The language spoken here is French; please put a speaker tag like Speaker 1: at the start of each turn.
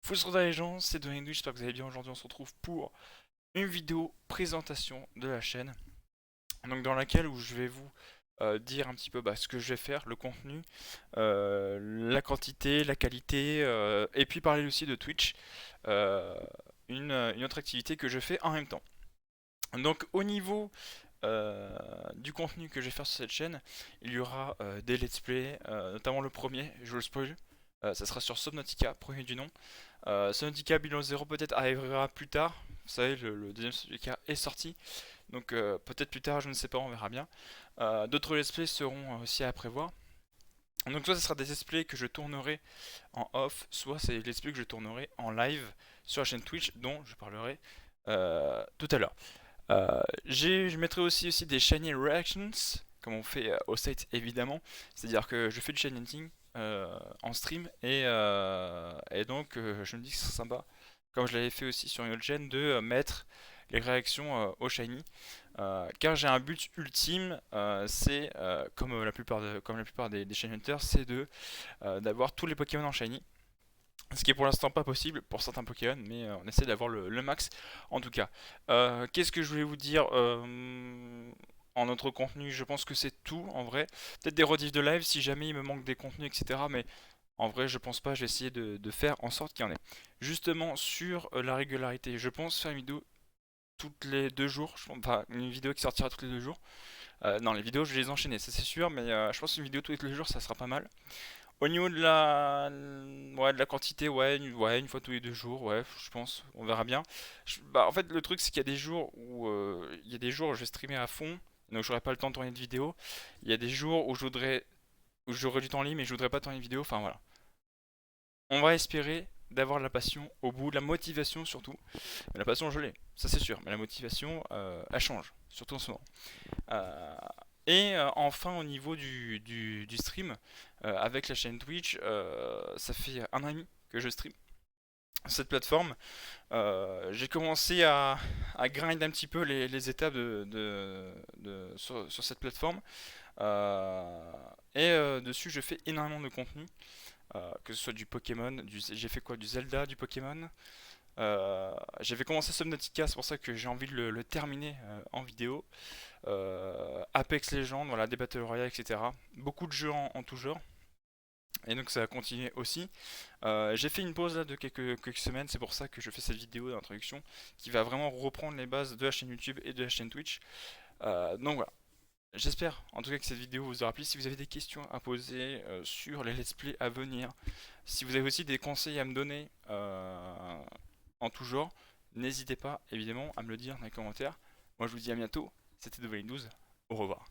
Speaker 1: Bonjour les gens, c'est Dwayne, j'espère que vous allez bien. Aujourd'hui on se retrouve pour une vidéo présentation de la chaîne, donc dans laquelle où je vais vous dire un petit peu ce que je vais faire, le contenu, la quantité, la qualité, et puis parler aussi de Twitch, euh, une autre activité que je fais en même temps. Donc au niveau du contenu que je vais faire sur cette chaîne, il y aura des let's play, notamment le premier, je vous le spoil, ça sera sur Subnautica, premier du nom. Subnautica Bilan 0 peut-être arrivera plus tard. Vous savez, le deuxième Subnautica est sorti. Donc peut-être plus tard, je ne sais pas, on verra bien. D'autres let's play seront aussi à prévoir. Donc soit ce sera des let's play que je tournerai en off, soit c'est des let's play que je tournerai en live sur la chaîne Twitch dont je parlerai tout à l'heure. Je mettrai aussi des Shiny Reactions, comme on fait au site évidemment. C'est-à-dire que je fais du Shiny Hunting en stream et donc je me dis que ce serait sympa, comme je l'avais fait aussi sur une autre chaîne, de mettre les réactions au Shiny. Car j'ai un but ultime, c'est comme la plupart des Shiny Hunters, c'est d'avoir tous les Pokémon en Shiny. Ce qui est pour l'instant pas possible pour certains Pokémon, mais on essaie d'avoir le max en tout cas. Qu'est-ce que je voulais vous dire en autre contenu? Je pense que c'est tout en vrai. Peut-être des rediffs de live si jamais il me manque des contenus, etc. Mais en vrai, je pense pas. Je vais essayer de faire en sorte qu'il y en ait. Justement, sur la régularité, je pense faire une vidéo toutes les 2 jours. Enfin, une vidéo qui sortira tous les 2 jours. Non, les vidéos, je vais les enchaîner, ça c'est sûr, mais je pense qu'une vidéo tous les 2 jours, ça sera pas mal. Au niveau de la quantité, ouais, une fois tous les 2 jours, ouais, je pense, on verra bien. En fait, le truc, c'est qu'il y a des jours où je vais streamer à fond, donc j'aurai pas le temps de tourner de vidéo. Il y a des jours où j'aurai du temps libre, mais je voudrais pas tourner de vidéo. Enfin voilà. On va espérer d'avoir de la passion au bout, de la motivation surtout. Mais la passion, je l'ai, ça c'est sûr. Mais la motivation, elle change, surtout en ce moment. Euh, enfin, au niveau du stream, avec la chaîne Twitch, ça fait 1 an et demi que je stream cette plateforme. J'ai commencé à grind un petit peu les étapes sur cette plateforme. Dessus, je fais énormément de contenu, que ce soit du Pokémon, j'ai fait quoi? Du Zelda, du Pokémon. J'avais commencé Subnautica, c'est pour ça que j'ai envie de le terminer en vidéo. Apex Legends, voilà, des Battle Royale, etc. Beaucoup de jeux en tout genre. Et donc ça va continuer aussi. J'ai fait une pause là de quelques semaines, c'est pour ça que je fais cette vidéo d'introduction qui va vraiment reprendre les bases de la chaîne YouTube et de la chaîne Twitch. Donc voilà. J'espère en tout cas que cette vidéo vous aura plu. Si vous avez des questions à poser sur les let's play à venir, si vous avez aussi des conseils à me donner en tout genre, n'hésitez pas évidemment à me le dire dans les commentaires. Moi je vous dis à bientôt, c'était Devil 12, au revoir.